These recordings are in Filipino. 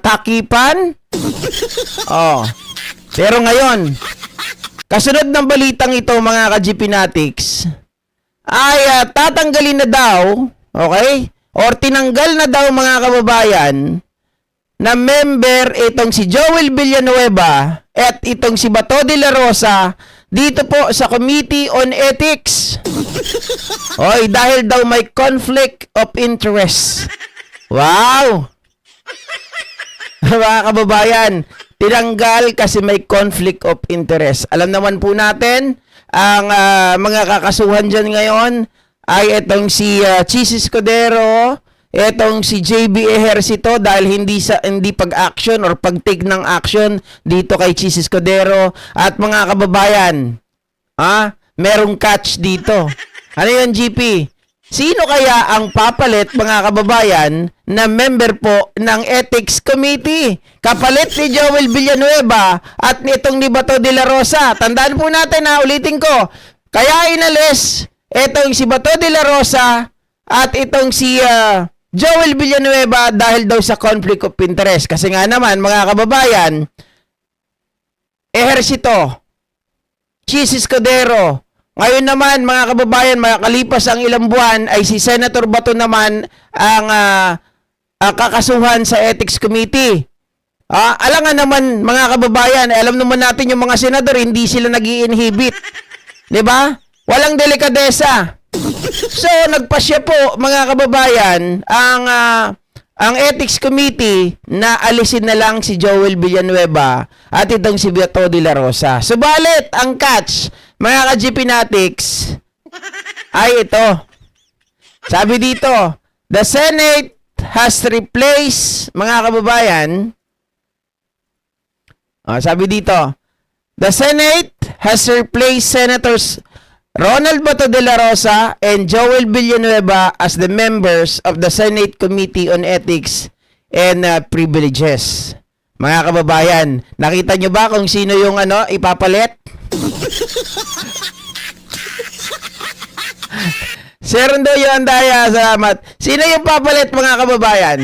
takipan. Oh. Pero ngayon, kasunod ng balitang ito mga ka-GPnatics, ay tatanggalin na daw, okay? Or tinanggal na daw mga kababayan na member itong si Joel Villanueva at itong si Bato de la Rosa dito po sa Committee on Ethics. Oy, dahil daw may conflict of interest. Wow! Mga kababayan, tinanggal kasi may conflict of interest. Alam naman po natin, ang mga kakasuhan dyan ngayon ay itong si Chis Escudero, itong si JB Ejercito dahil hindi pag-action or pag-take ng action dito kay Chis Escudero. At mga kababayan, merong catch dito. Ano yun, GP? Sino kaya ang papalit, mga kababayan, na member po ng Ethics Committee? Kapalit ni Joel Villanueva at nitong ni Bato de la Rosa. Tandaan po natin, ulitin ko. Kaya inalis itong si Bato de la Rosa at itong si Joel Villanueva dahil daw sa conflict of interest. Kasi nga naman, mga kababayan, Ejercito, Chis Escudero. Ngayon naman, mga kababayan, makakalipas ang ilang buwan, ay si Senator Bato naman ang kakasuhan sa Ethics Committee. Alam nga naman, mga kababayan, alam naman natin yung mga senador, hindi sila nag-i-inhibit. Diba? Walang delikadesa. So, nagpasya po, mga kababayan, ang Ethics Committee na alisin na lang si Joel Villanueva at itong si Bato de la Rosa. Subalit, ang catch, mga ka-GPnatics, ay ito. Sabi dito, the Senate has replaced, mga kababayan, sabi dito, the Senate has replaced Senators Ronald Bato de la Rosa and Joel Villanueva as the members of the Senate Committee on Ethics and Privileges. Mga kababayan, nakita nyo ba kung sino yung ipapalit? Sir Rondoyo Andaya, salamat. Sino yung papalit, mga kababayan?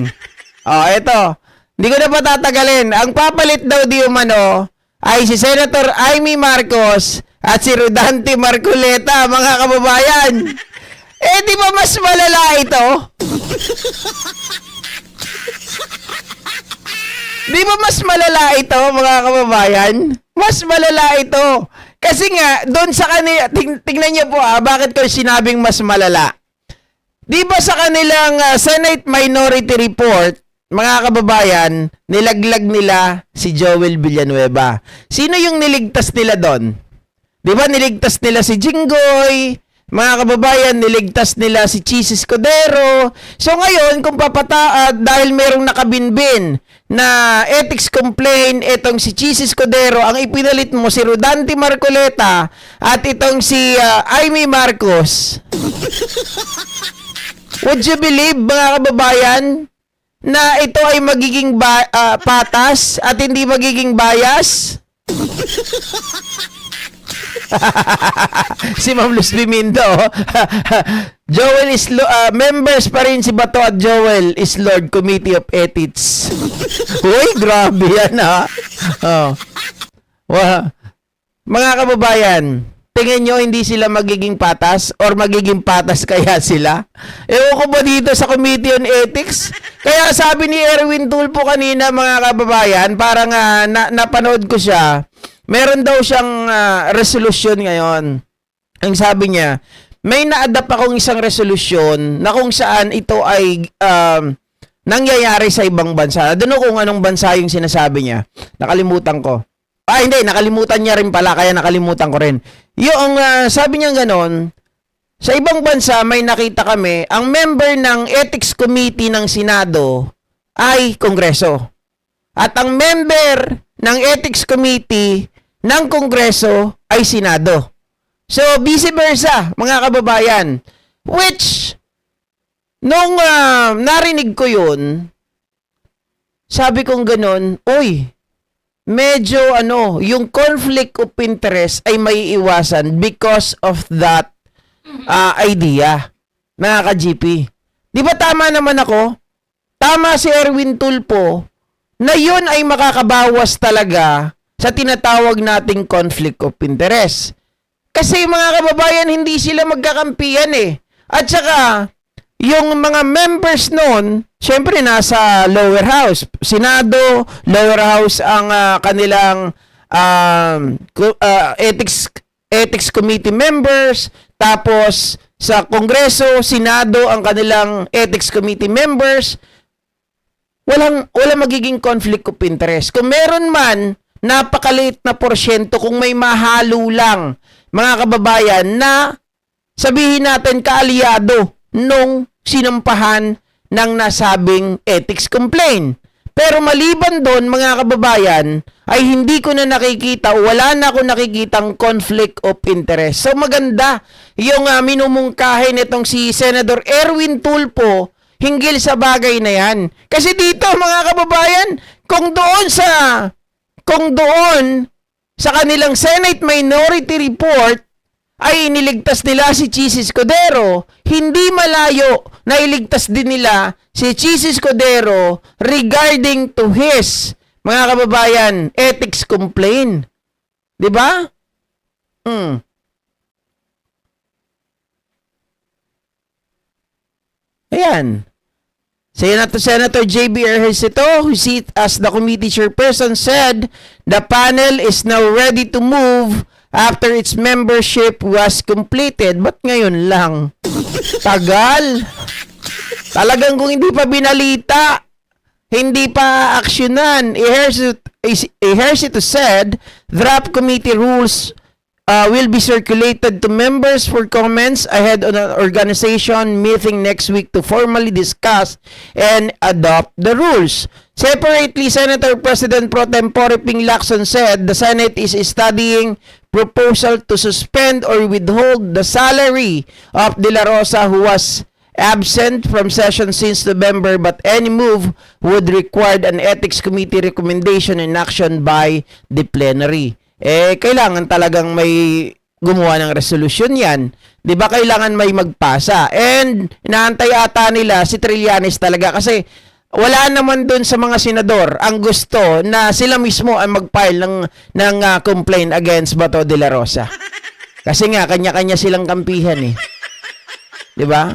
Eto. Hindi ko na patatagalin. Ang papalit daw di umano ay si Senator Amy Marcos at si Rodante Marcoleta, mga kababayan. Di ba mas malala ito? Di ba mas malala ito, mga kababayan? Mas malala ito. Kasi nga, doon sa kanila, tingnan niyo po bakit ko sinabing mas malala. Di ba sa kanilang Senate Minority Report, mga kababayan, nilaglag nila si Joel Villanueva. Sino yung niligtas nila doon? Di ba niligtas nila si Jinggoy? Mga kababayan, niligtas nila si Chis Escudero. So ngayon, kung dahil merong nakabinbin na ethics complaint, itong si Chis Escudero, ang ipinalit mo si Rodante Marcoleta at itong si Amy Marcos. Would you believe, mga kababayan, na ito ay magiging patas at hindi magiging bias? Si Ma'am Luz Bimindo. Joel is members pa rin si Bato at Joel is Lord Committee of Ethics. Uy, grabe yan Mga kababayan, tingin nyo hindi sila magiging patas or magiging patas kaya sila? Ewan ko ba dito sa Committee on Ethics? Kaya sabi ni Erwin Tulfo kanina, mga kababayan, parang napanood ko siya. Meron daw siyang resolution ngayon. Ang sabi niya, may na-adapt akong isang resolution na kung saan ito ay nangyayari sa ibang bansa. Doon kung anong bansa yung sinasabi niya. Nakalimutan ko. Hindi, nakalimutan niya rin pala, kaya nakalimutan ko rin. Yung sabi niya ganon, sa ibang bansa may nakita kami, ang member ng Ethics Committee ng Senado ay Kongreso. At ang member ng Ethics Committee ng Kongreso ay Senado. So, vice versa, mga kababayan. Which, nung narinig ko yun, sabi kong ganon, medyo yung conflict of interest ay may iwasan because of that idea, mga ka-GP. Di ba tama naman ako? Tama si Erwin Tulfo na yun ay makakabawas talaga sa tinatawag nating conflict of interest. Kasi mga kababayan, hindi sila magkakampihan eh. At saka, yung mga members noon, syempre nasa lower house. Senado, lower house ang kanilang ethics committee members. Tapos, sa Kongreso, Senado ang kanilang ethics committee members. Walang magiging conflict of interest. Kung meron man, napakaliit na porsyento kung may mahalo lang, mga kababayan, na sabihin natin kaalyado nung sinampahan ng nasabing ethics complaint. Pero maliban doon, mga kababayan, ay hindi ko na nakikita o wala na ako nakikitang conflict of interest. So maganda yung minumungkahi nitong si Senator Erwin Tulfo hinggil sa bagay na yan. Kasi dito, mga kababayan, kung doon sa kanilang Senate Minority Report ay iniligtas nila si Chis Escudero, hindi malayo na iligtas din nila si Chis Escudero regarding to his, mga kababayan, ethics complaint. 'Di ba? Ayan. Senator J.B. Ejercito, who sits as the committee chairperson, said the panel is now ready to move after its membership was completed. Ba't ngayon lang? Tagal. Talagang kung hindi pa binalita, hindi pa aksyonan. Ejercito said draft committee rules will be circulated to members for comments ahead of an organization meeting next week to formally discuss and adopt the rules. Separately, Senator President Pro Tempore Ping Lacson said the Senate is studying proposal to suspend or withhold the salary of De La Rosa, who was absent from session since November, but any move would require an ethics committee recommendation and action by the plenary. Kailangan talagang may gumawa ng resolution yan. 'Di ba kailangan may magpasa? And inaantay ata nila si Trillanes talaga kasi wala naman doon sa mga senador ang gusto na sila mismo ang mag-file ng complaint against Bato de la Rosa. Kasi nga kanya-kanya silang kampihan eh. 'Di ba?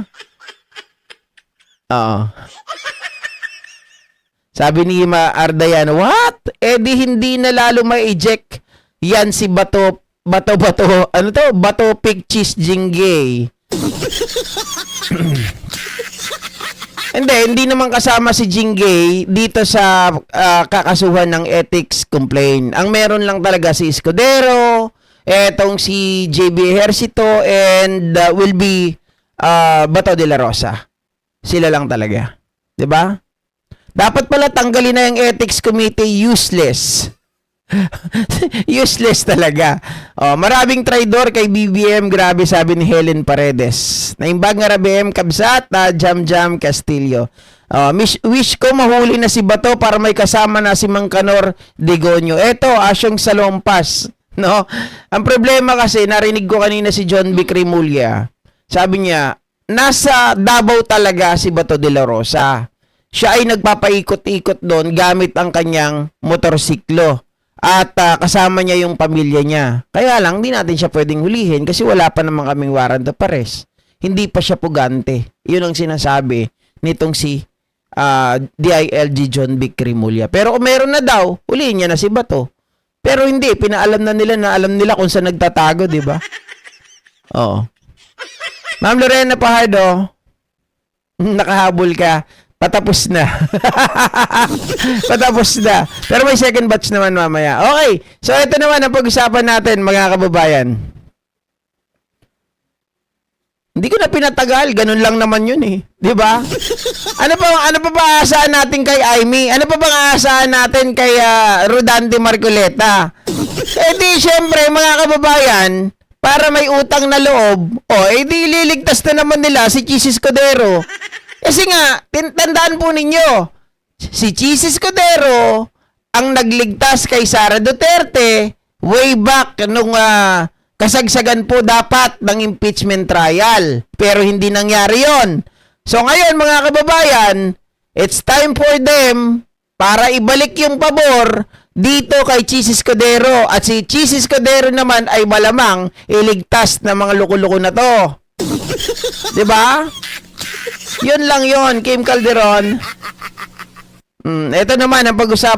Oo. Sabi ni Ma Ardayan, what? Di hindi na lalo ma-eject yan si Bato, ano to? Bato Pigchis Jingay. Hindi naman kasama si Jingay dito sa kakasuhan ng ethics complaint. Ang meron lang talaga si Escudero, etong si JB Ejercito, and will be Bato de la Rosa. Sila lang talaga. 'Di ba? Dapat pala tanggalin na yung ethics committee, useless. Useless talaga. Maraming traidor kay BBM, grabe, sabi ni Helen Paredes. Naimbag nga BBM kabsat na Jam Castillo. Wish ko mahuli na si Bato para may kasama na si Mang Kanor Degonyo. Eto, asyong salompas. No? Ang problema kasi, narinig ko kanina si John B. Cremulya. Sabi niya, nasa Davao talaga si Bato de la Rosa. Siya ay nagpapaikot-ikot doon gamit ang kanyang motorsiklo. At kasama niya yung pamilya niya. Kaya lang, hindi natin siya pwedeng hulihin kasi wala pa naman kaming warrant of arrest. Hindi pa siya pugante. Yun ang sinasabi nitong si DILG John B. Cremulya. Pero kung meron na daw, hulihin niya na si Bato. Pero hindi, pinaalam na alam nila kung saan nagtatago, di ba? Oo. Ma'am Lorena Pajardo, nakahabol ka. Patapos na. Patapos na. Pero may second batch naman mamaya. Okay. So, ito naman ang pag-usapan natin, mga kababayan. Hindi ko na pinatagal. Ganun lang naman yun eh. Di ba? Ano pa ba aasahan natin kay Aimee? Ano pa bang aasahan natin kay Rodante Marcoleta? Di, syempre, mga kababayan, para may utang na loob, di ililigtas na naman nila si Chis Escudero. Kasi nga, tandaan po ninyo, si Chis Escudero ang nagligtas kay Sara Duterte way back nung kasagsagan po dapat ng impeachment trial. Pero hindi nangyari yon. So ngayon mga kababayan, it's time for them para ibalik yung pabor dito kay Chis Escudero. At si Chis Escudero naman ay malamang iligtas na mga loko-loko na to. 'Di ba? Yun lang yun, Kim Calderon. Ito naman ang pag-usapan